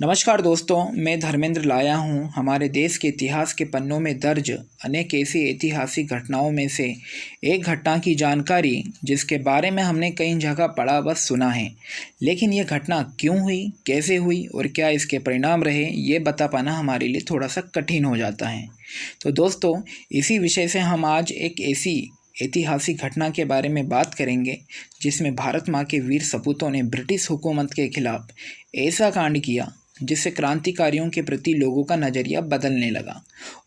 नमस्कार दोस्तों, मैं धर्मेंद्र लाया हूँ हमारे देश के इतिहास के पन्नों में दर्ज अनेक ऐसी ऐतिहासिक घटनाओं में से एक घटना की जानकारी जिसके बारे में हमने कई जगह पढ़ा व सुना है, लेकिन यह घटना क्यों हुई, कैसे हुई और क्या इसके परिणाम रहे, ये बता पाना हमारे लिए थोड़ा सा कठिन हो जाता है। तो दोस्तों, इसी विषय से हम आज एक ऐसी ऐतिहासिक घटना के बारे में बात करेंगे जिसमें भारत माँ के वीर सपूतों ने ब्रिटिश हुकूमत के खिलाफ ऐसा कांड किया जिससे क्रांतिकारियों के प्रति लोगों का नज़रिया बदलने लगा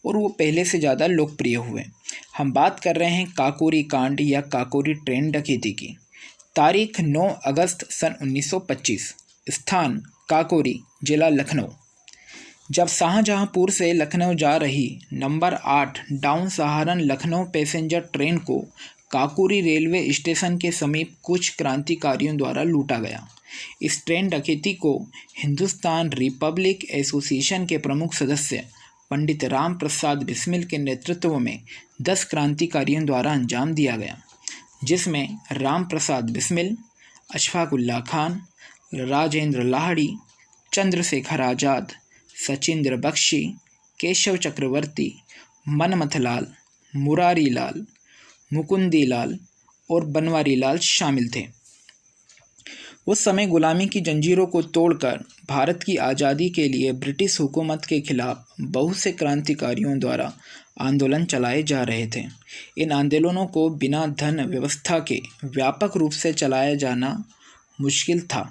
और वो पहले से ज़्यादा लोकप्रिय हुए। हम बात कर रहे हैं काकोरी कांड या काकोरी ट्रेन डकैती की। तारीख 9 अगस्त सन 1925, स्थान काकोरी, जिला लखनऊ। जब शाहजहांपुर से लखनऊ जा रही number 8 down Saharan Lucknow passenger train को काकोरी रेलवे स्टेशन के समीप कुछ क्रांतिकारियों द्वारा लूटा गया। इस ट्रेन डकैती को हिंदुस्तान रिपब्लिक एसोसिएशन के प्रमुख सदस्य पंडित राम प्रसाद बिस्मिल के नेतृत्व में 10 क्रांतिकारियों द्वारा अंजाम दिया गया, जिसमें राम प्रसाद बिस्मिल, अशफाक उल्लाह खान, राजेंद्र लाहिड़ी, चंद्रशेखर आज़ाद, सचिंद्र बख्शी, केशव चक्रवर्ती, मनमथलाल, मुरारी लाल, मुकुंदी लाल और बनवारी लाल शामिल थे। उस समय गुलामी की जंजीरों को तोड़कर भारत की आज़ादी के लिए ब्रिटिश हुकूमत के खिलाफ बहुत से क्रांतिकारियों द्वारा आंदोलन चलाए जा रहे थे। इन आंदोलनों को बिना धन व्यवस्था के व्यापक रूप से चलाया जाना मुश्किल था।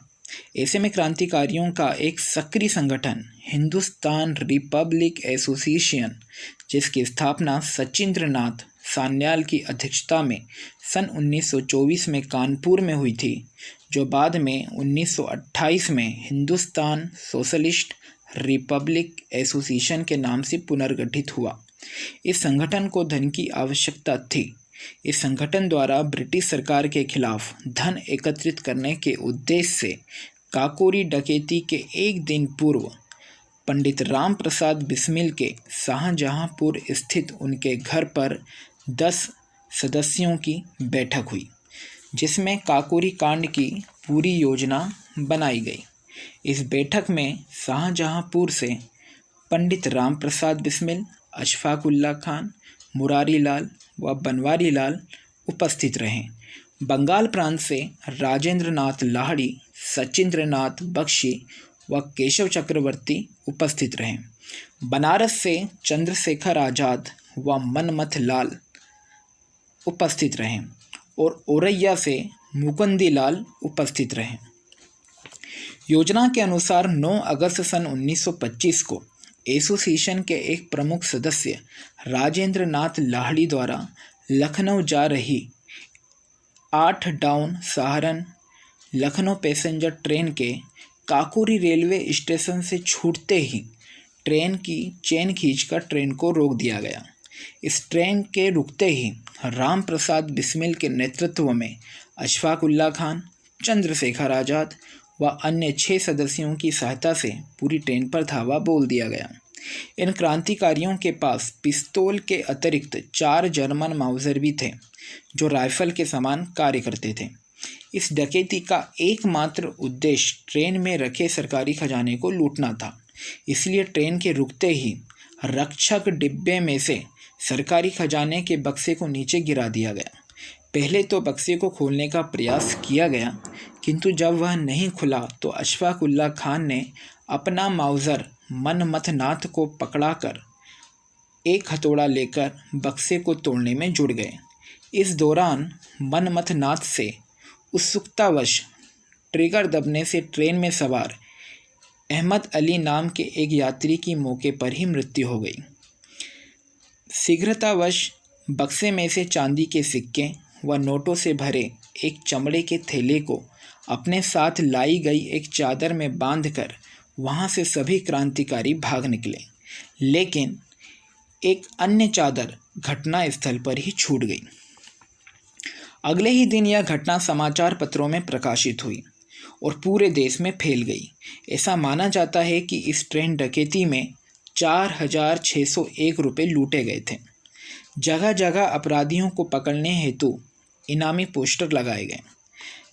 ऐसे में क्रांतिकारियों का एक सक्रिय संगठन हिंदुस्तान रिपब्लिक एसोसिएशन, जिसकी स्थापना सचिंद्र नाथ सान्याल की अध्यक्षता में सन 1924 में कानपुर में हुई थी, जो बाद में 1928 में हिंदुस्तान सोशलिस्ट रिपब्लिक एसोसिएशन के नाम से पुनर्गठित हुआ। इस संगठन को धन की आवश्यकता थी। इस संगठन द्वारा ब्रिटिश सरकार के खिलाफ धन एकत्रित करने के उद्देश्य से काकोरी डकैती के एक दिन पूर्व पंडित राम प्रसाद बिस्मिल के शाहजहांपुर स्थित उनके घर पर 10 सदस्यों की बैठक हुई, जिसमें काकोरी कांड की पूरी योजना बनाई गई। इस बैठक में शाहजहांपुर से पंडित राम प्रसाद बिस्मिल, अशफाक उल्लाह खान, मुरारी लाल व बनवारी लाल उपस्थित रहे। बंगाल प्रांत से राजेंद्र नाथ लाहिड़ी, सचिंद्र नाथ बख्शी व केशव चक्रवर्ती उपस्थित रहे। बनारस से चंद्रशेखर आज़ाद व मनमथ लाल उपस्थित रहे और औरैया से मुकुंदी लाल उपस्थित रहे। योजना के अनुसार 9 अगस्त सन 1925 को एसोसिएशन के एक प्रमुख सदस्य राजेंद्र नाथ लाहिड़ी द्वारा लखनऊ जा रही 8 down Saharan Lucknow passenger train के काकोरी रेलवे स्टेशन से छूटते ही ट्रेन की चेन खींचकर ट्रेन को रोक दिया गया। इस ट्रेन के रुकते ही राम प्रसाद बिस्मिल के नेतृत्व में अशफाक उल्लाह खान, चंद्रशेखर आज़ाद व अन्य 6 सदस्यों की सहायता से पूरी ट्रेन पर धावा बोल दिया गया। इन क्रांतिकारियों के पास पिस्तौल के अतिरिक्त 4 जर्मन माउजर भी थे, जो राइफल के समान कार्य करते थे। इस डकैती का एकमात्र उद्देश्य ट्रेन में रखे सरकारी खजाने को लूटना था। इसलिए ट्रेन के रुकते ही रक्षक डिब्बे में से सरकारी खजाने के बक्से को नीचे गिरा दिया गया। पहले तो बक्से को खोलने का प्रयास किया गया, किंतु जब वह नहीं खुला तो अशफाक उल्लाह खान ने अपना माउजर मनमथ नाथ को पकड़ाकर एक हथौड़ा लेकर बक्से को तोड़ने में जुट गए। इस दौरान मनमथ नाथ से उत्सुकतावश ट्रिगर दबने से ट्रेन में सवार अहमद अली नाम के एक यात्री की मौके पर ही मृत्यु हो गई। शीघ्रतावश बक्से में से चांदी के सिक्के व नोटों से भरे एक चमड़े के थैले को अपने साथ लाई गई एक चादर में बांधकर वहां से सभी क्रांतिकारी भाग निकले, लेकिन एक अन्य चादर घटनास्थल पर ही छूट गई। अगले ही दिन यह घटना समाचार पत्रों में प्रकाशित हुई और पूरे देश में फैल गई। ऐसा माना जाता है कि इस ट्रेन डकैती में 4,601 रुपये लूटे गए थे। जगह जगह अपराधियों को पकड़ने हेतु इनामी पोस्टर लगाए गए।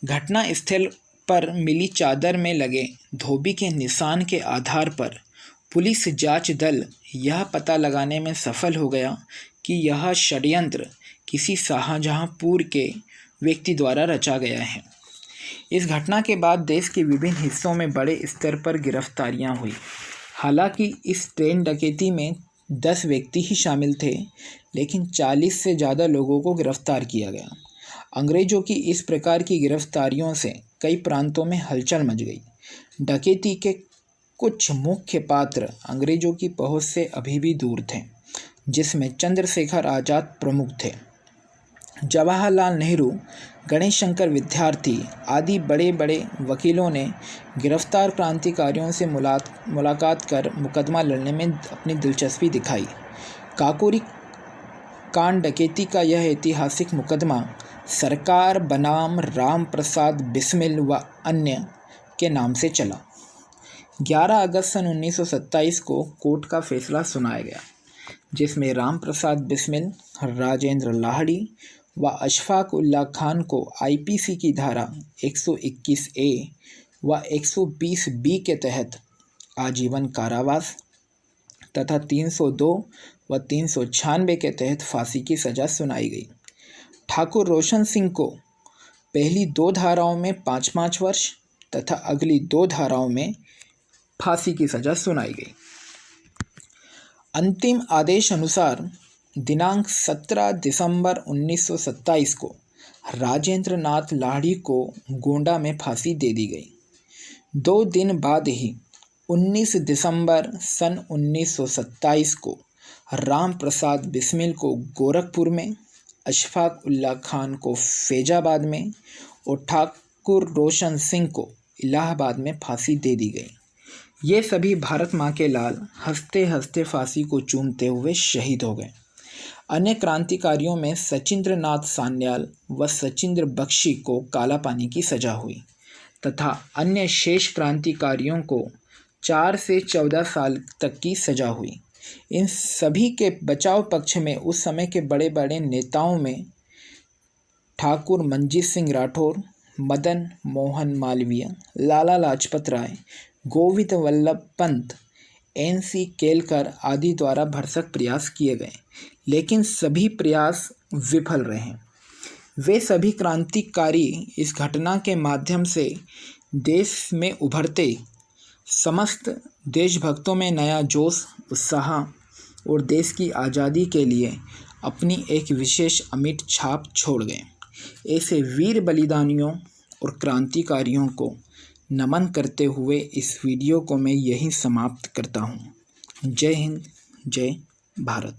घटना स्थल पर मिली चादर में लगे धोबी के निशान के आधार पर पुलिस जांच दल यह पता लगाने में सफल हो गया कि यह षड्यंत्र किसी शाहजहांपुर के व्यक्ति द्वारा रचा गया है। इस घटना के बाद देश के विभिन्न हिस्सों में बड़े स्तर पर गिरफ्तारियां हुई। हालांकि इस ट्रेन डकैती में 10 व्यक्ति ही शामिल थे, लेकिन 40 से ज़्यादा लोगों को गिरफ्तार किया गया। अंग्रेज़ों की इस प्रकार की गिरफ्तारियों से कई प्रांतों में हलचल मच गई। डकैती के कुछ मुख्य पात्र अंग्रेज़ों की पहुंच से अभी भी दूर थे, जिसमें चंद्रशेखर आज़ाद प्रमुख थे। जवाहरलाल नेहरू, गणेश शंकर विद्यार्थी आदि बड़े बड़े वकीलों ने गिरफ्तार क्रांतिकारियों से मुलाकात कर मुकदमा लड़ने में अपनी दिलचस्पी दिखाई। काकोरी कांड डकैती का यह ऐतिहासिक मुकदमा सरकार बनाम राम प्रसाद बिस्मिल व अन्य के नाम से चला। 11 अगस्त सन 1927 को कोर्ट का फैसला सुनाया गया, जिसमें राम प्रसाद बिस्मिल, राजेंद्र लाहिड़ी व अशफाक उल्ला खान को आईपीसी की धारा 121A व 120B के तहत आजीवन कारावास तथा 302 व 396 के तहत फांसी की सज़ा सुनाई गई। ठाकुर रोशन सिंह को पहली 2 धाराओं में 5-5 वर्ष तथा अगली 2 धाराओं में फांसी की सज़ा सुनाई गई। अंतिम आदेश अनुसार दिनांक 17 दिसंबर 1927 को राजेंद्र नाथ लाहिड़ी को गोंडा में फांसी दे दी गई। 2 दिन बाद ही 19 दिसंबर सन 1927 को राम प्रसाद बिस्मिल को गोरखपुर में, अशफाक उल्ला खान को फैजाबाद में और ठाकुर रोशन सिंह को इलाहाबाद में फांसी दे दी गई। ये सभी भारत माँ के लाल हंसते हंसते फांसी को चूमते हुए शहीद हो गए। अन्य क्रांतिकारियों में सचिंद्र नाथ सान्याल व सचिंद्र बख्शी को काला पानी की सज़ा हुई तथा अन्य शेष क्रांतिकारियों को 4 से 14 साल तक की सज़ा हुई। इन सभी के बचाव पक्ष में उस समय के बड़े बड़े नेताओं में ठाकुर मंजीत सिंह राठौर, मदन मोहन मालवीय, लाला लाजपत राय, गोविंद वल्लभ पंत, NC केलकर आदि द्वारा भरसक प्रयास किए गए, लेकिन सभी प्रयास विफल रहे। वे सभी क्रांतिकारी इस घटना के माध्यम से देश में उभरते समस्त देशभक्तों में नया जोश, उत्साह और देश की आज़ादी के लिए अपनी एक विशेष अमिट छाप छोड़ गए। ऐसे वीर बलिदानियों और क्रांतिकारियों को नमन करते हुए इस वीडियो को मैं यहीं समाप्त करता हूँ। जय हिंद, जय भारत।